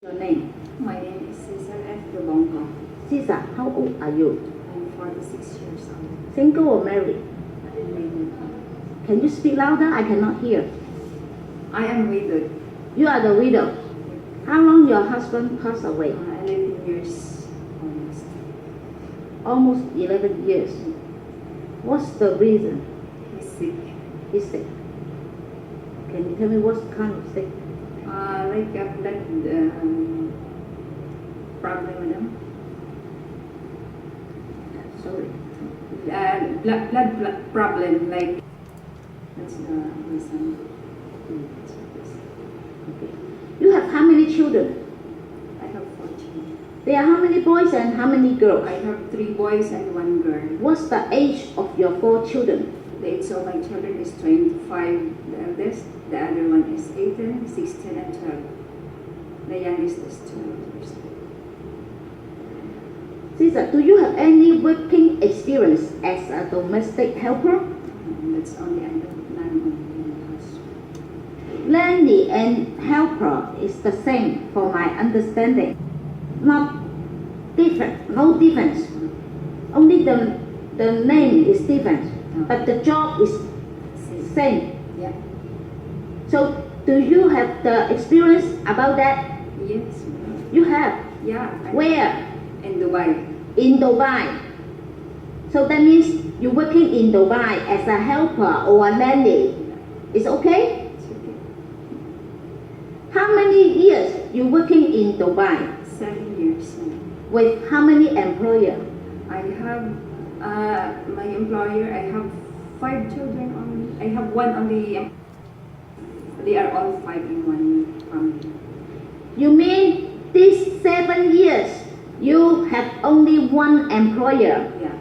Your name? My name is Cesar F. Dubongo. Caesar, how old are you? I'm 46 years old. Single or married? I'm widowed. Can you speak louder? I cannot hear. I am widowed. You are the widow. How long your husband passed away? 11 years almost. Almost 11 years. What's the reason? He's sick. He's sick. Can you tell me what kind of sick? Like a blood problem, madam. Sorry. Blood problem, like that's the reason. Okay. You have how many children? I have 4 children. There are how many boys and how many girls? I have 3 boys and 1 girl. What's the age of your 4 children? The age of my children is 25, the eldest. The other one is 18, 16, and 12. The youngest is 12 years old. Caesar, do you have any working experience as a domestic helper? That's only under house. Nanny and helper is the same for my understanding. Not different, no difference. Only the name is different, but the job is same. Yeah. So do you have the experience about that? Yes. You have? Yeah. Where? In Dubai. In Dubai. So that means you're working in Dubai as a helper or a nanny. It's okay? It's okay. How many years you working in Dubai? 7 years. With how many employer? I have my employer. I have 5 children only. I have 1 only. They are all 5 in one family. You mean these 7 years you have only 1 employer, Yeah.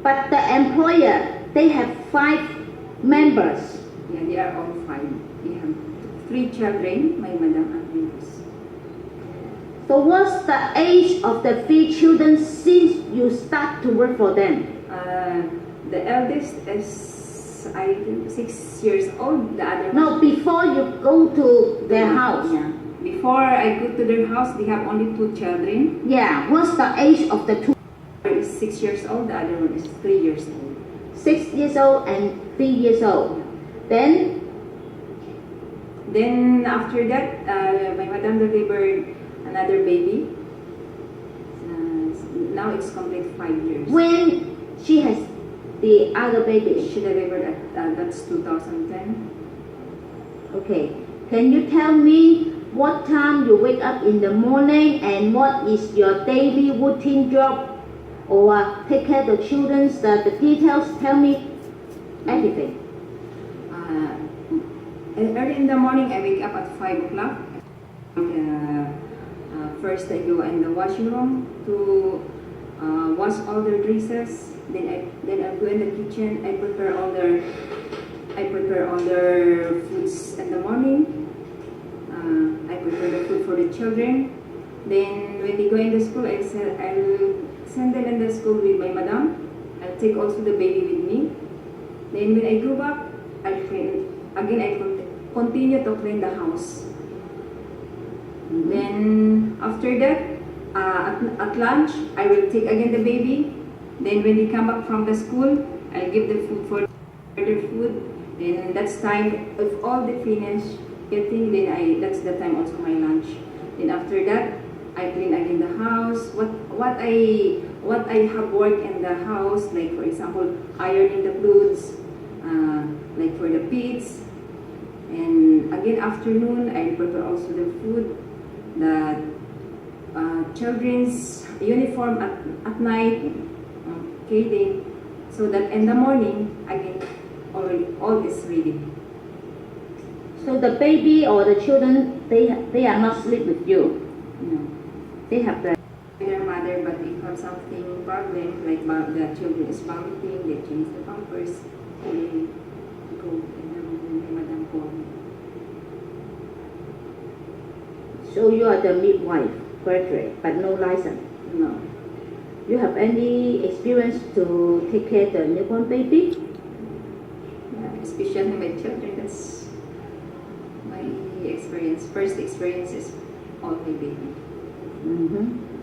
but the employer, they have 5 members. Yeah, they are all 5. We have 3 children, my madam and my boss. So what's the age of the 3 children since you start to work for them? The eldest is, I think, 6 years old. The other No, before you go to their house. Yeah. Before I go to their house, they have only 2 children. Yeah, what's the age of the 2? One is 6 years old. The other one is 3 years old. 6 years old and 3 years old. Then After that, my madam delivered another baby. Now it's complete 5 years. when she has the other baby. She delivered at that's 2010. Okay, can you tell me what time you wake up in the morning and what is your daily routine job, or take care of the children, the details, tell me everything. Early in the morning, I wake up at 5 o'clock. First, I go in the washing room to wash all their dresses. Then I go in the kitchen. I prepare all their foods in the morning. I prepare the food for the children. Then when they go into school, I'll send them in the school with my madam. I'll take also the baby with me. Then when I go back, I'll clean. Again, I continue to clean the house. Then after that, at lunch, I will take again the baby. Then when they come back from the school, I'll give the food for their food. Then that's time. If all they finish getting, then that's the time also my lunch. Then after that, I clean again the house. What I have work in the house, like for example, ironing the clothes, like for the pits. And again afternoon, I prepare also the food, the children's uniform at night. Okay, then so that in the morning again already all is ready. So the baby or the children, they are not sleep with you. No. They have their Mother, but if have something problem like the children is vomiting, they change the pampers, they go and my madam call me. So you are the midwife, graduate, but no license. No. You have any experience to take care of the newborn baby? Yeah, especially my children, that's my experience. First experience is all my baby.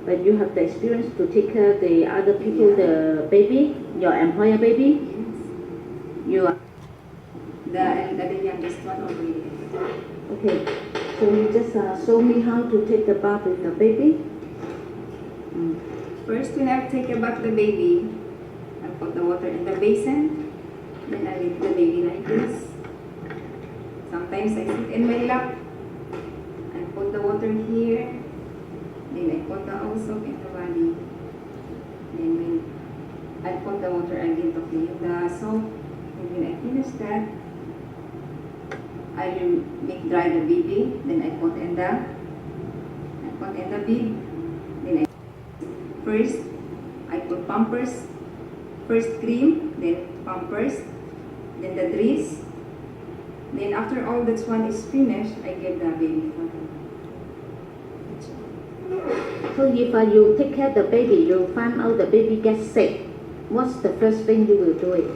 But you have the experience to take care of the other people, the baby, your employer baby? Yes. You are. The youngest one already. Okay, so you just show me how to take the bath with the baby. First, when I take a bath the baby, I put the water in the basin. Then I leave the baby like this. Sometimes I sit in my lap. I put the water here. Then I put the also in the body. Then when I put the water again to clean the soap. And when I finish that, I will make dry the baby. Then I put in the bib. Then first I put pampers. First cream, then pampers, then the dress. Then after all this one is finished, I give the baby for her. So if you take care of the baby, you find out the baby gets sick, what's the first thing you will do it?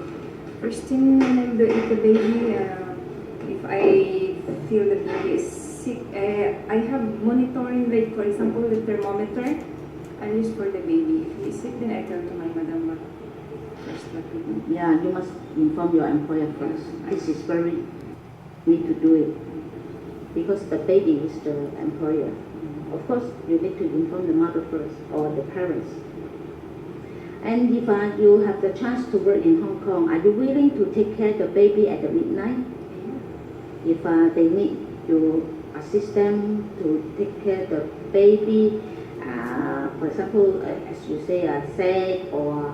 First thing when I'm doing the baby, if I feel the baby is sick, I have monitoring, like for example the thermometer, I use for the baby. If he's sick, then I tell to my madam what we do. Yeah, you must inform your employer first. This is very need to do it because the baby is the employer. Of course, you need to inform the mother first or the parents. And if you have the chance to work in Hong Kong, are you willing to take care of the baby at the midnight? If they need you assist them to take care of the baby, for example, as you say, sick or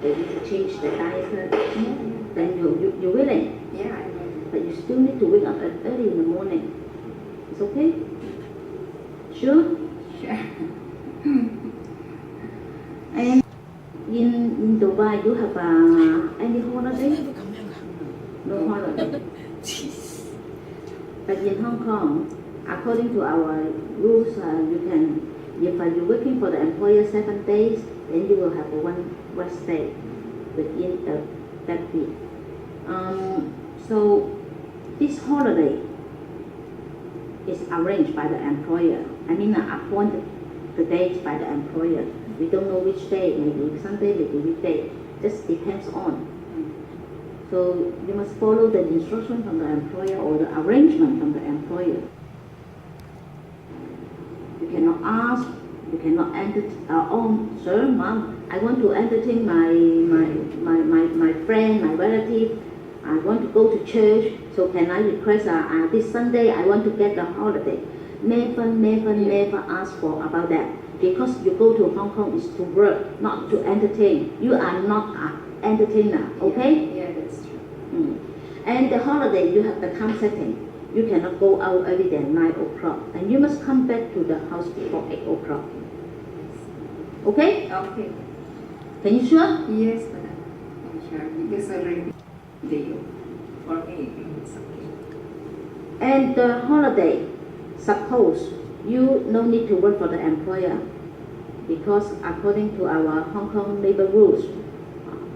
they need to change the diaper, then you're willing. Yeah, I'm ready. But you still need to wake up early in the morning. It's okay? Sure? Sure. And in Dubai, you have any holiday? No holiday. But in Hong Kong, according to our rules, you can, if you're working for the employer 7 days, then you will have one rest day within that week. So this holiday is arranged by the employer. I mean, appointed the date by the employer. We don't know which day, maybe Sunday, maybe weekday. Just depends on. So you must follow the instruction from the employer or the arrangement from the employer. You cannot ask, you cannot entertain, oh, sir, mom, I want to entertain my friend, my relative. I want to go to church, so can I request this Sunday I want to get the holiday? Never ask for about that. Because you go to Hong Kong is to work, not to entertain. You are not an entertainer, okay? Yeah, that's true. And the holiday, you have the time setting. You cannot go out early than 9 o'clock. And you must come back to the house before 8 o'clock. Okay? Okay. Can you sure? Yes, madam. I'm sure. Because already day for me, it's okay. And the holiday, suppose you no need to work for the employer because according to our Hong Kong labor rules,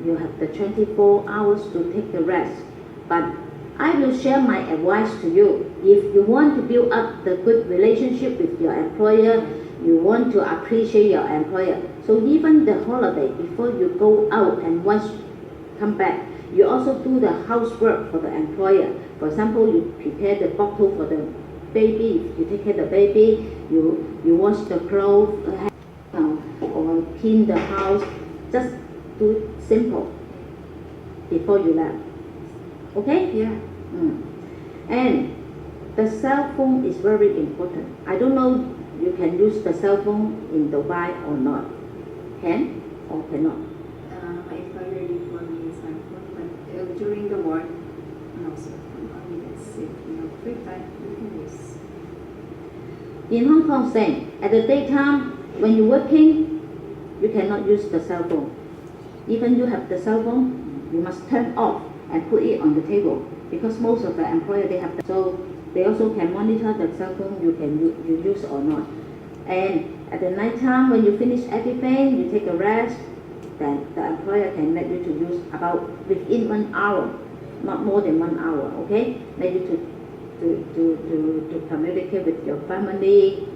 you have the 24 hours to take the rest. But I will share my advice to you. If you want to build up the good relationship with your employer, you want to appreciate your employer. So even the holiday, before you go out and once come back, you also do the housework for the employer. For example, you prepare the bottle for the baby, you take care of the baby, you wash the clothes, or clean the house. Just do it simple before you left. Okay? Yeah. And the cell phone is very important. I don't know you can use the cell phone in Dubai or not. Can or cannot? My employer did for me cell phone, but during the work, no cell phone. Only that's it. Free time, you can use. In Hong Kong, same. At the daytime, when you're working, you cannot use the cell phone. Even you have the cell phone, you must turn off and put it on the table because most of the employer they have that. So they also can monitor the cell phone you use or not. And at the night time when you finish everything, you take a rest, then the employer can let you to use about within 1 hour, not more than 1 hour, okay? Let you to communicate with your family,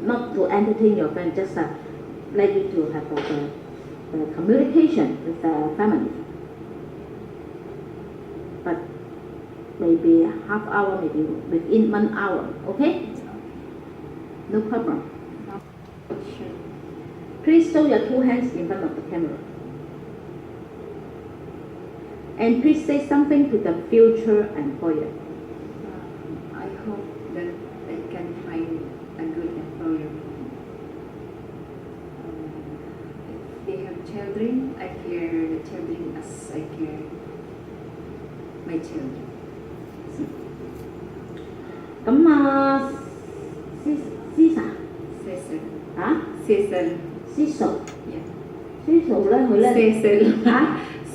not to entertain your friend, just like you to have the communication with the family. But maybe half hour, maybe within 1 hour, okay? No problem. Sure. Please show your 2 hands in front of the camera. And please say something to the future employer. I hope that I can find a good employer. If they have children, I care the children as I care my children. 咁Cesar Cecil. 啊 Cecil. Cecil Yeah. Cecil 咧佢咧 Cecil. 嚇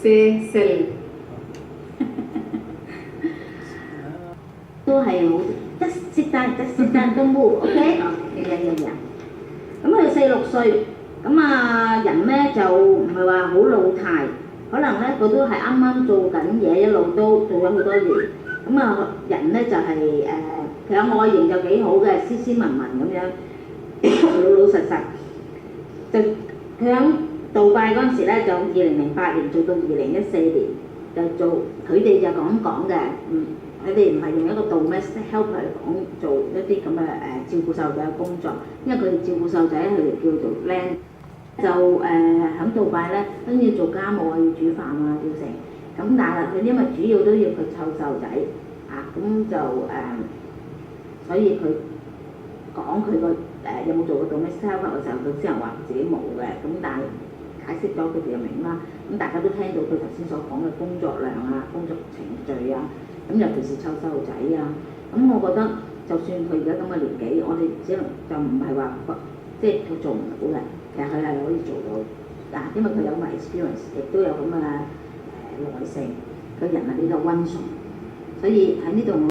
Cecil. 都係好just sit down don't move，OK？呀。咁佢4、6歲，咁人咧就唔係話好老態，可能咧佢都係啱啱做緊嘢，一路都做咗好多年。人咧就係其實外形就幾好嘅，斯斯文文咁樣，老實實。就佢喺杜拜嗰陣時咧，就2008年做到2014年，就做佢哋就講嘅，佢哋唔係用一個 domestic helper 嚟做一啲咁嘅照顧細路仔嘅工作，因為佢哋照顧細路仔佢哋叫做 land， 就喺杜拜咧，跟住做家務啊，要煮飯啊，要成。咁但係佢因為主要都要佢湊細路仔咁就所以佢講佢個有冇做過 domestic helper 嘅時候，佢只能話自己冇嘅，咁但係解釋咗佢哋就明啦。咁大家都聽到佢頭先所講嘅工作量啊、工作程序啊。咁尤其是湊細路仔咁我覺得就算佢而家咁嘅年紀，我哋只能就唔係話即係佢做唔到嘅，其實佢係可以做到因為佢有咁嘅 experience， 亦都有咁嘅耐性，佢人係比較溫順，所以喺呢度